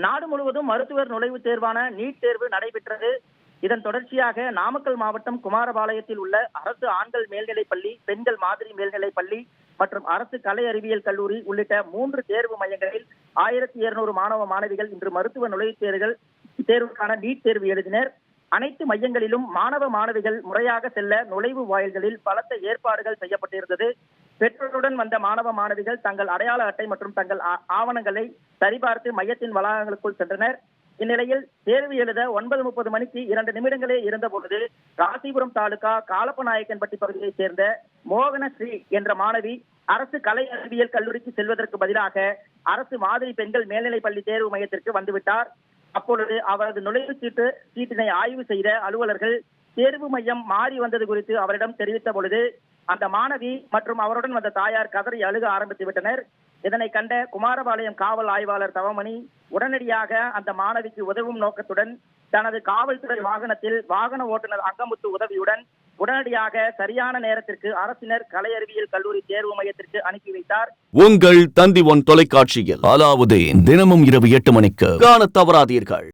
நாடு முழுவதும் மருத்துவர் நுழைவுத் தேர்வான நீட் தேர்வு நடைபெற்றது. இதன் தொடர்ச்சியாக நாமக்கல் மாவட்டம் குமாரபாளையத்தில் உள்ள அரசு ஆண்கள் மேல்நிலைப்பள்ளி, பெண்கள் மாதிரி மேல்நிலைப்பள்ளி மற்றும் அரசு கலை அறிவியல் கல்லூரி உள்ளிட்ட 3 தேர்வு மையங்களில் 1200 மாணவ மாணவிகள் இன்று மருத்துவ நுழைவுத் தேர்வுக்கான நீட் தேர்வு எழுதினர். அனைத்து மையங்களிலும் மாணவ மாணவிகள் முறையாக செல்ல நுழைவு வாயில்களில் பலத்த ஏற்பாடுகள் செய்யப்பட்டிருந்தது. பெற்றோருடன் வந்த மாணவ மாணவிகள் தங்கள் அடையாள அட்டை மற்றும் தங்கள் ஆவணங்களை சரிபார்த்து மையத்தின் வளாகங்களுக்குள் சென்றனர். இந்நிலையில் தேர்வு எழுத 9:30 மணிக்கு 2 நிமிடங்களே இருந்தபொழுது ராசிபுரம் தாலுகா காலப்பநாயக்கன்பட்டி பகுதியைச் சேர்ந்த மோகனஸ்ரீ என்ற மாணவி அரசு கலை அறிவியல் கல்லூரிக்கு செல்வதற்கு பதிலாக அரசு மாதிரி பெண்கள் மேல்நிலைப்பள்ளி தேர்வு மையத்திற்கு வந்துவிட்டார். அப்பொழுது அவரது நுழைவுச் சீட்டினை ஆய்வு செய்த அலுவலர்கள் தேர்வு மையம் மாறி வந்தது குறித்து அவரிடம் தெரிவித்த பொழுது அந்த மாணவி மற்றும் அவருடன் வந்த தாயார் கதறி அழுக ஆரம்பித்து விட்டனர். இதனை கண்ட குமாரபாளையம் காவல் ஆய்வாளர் தவமணி உடனடியாக அந்த மாணவிக்கு உதவும் நோக்கத்துடன் தனது காவல்துறை வாகனத்தில் வாகன ஓட்டுநர் அங்கமுத்து உதவியுடன் உடனடியாக சரியான நேரத்திற்கு அரசினர் கலை அறிவியல் கல்லூரி தேர்வு மையத்திற்கு அனுப்பி வைத்தார். உங்கள் தந்தி ஒன் தொலைக்காட்சியில் அலாவுதீன் தினமும் இரவு 8 மணிக்கு காணத் தவறாதீர்கள்.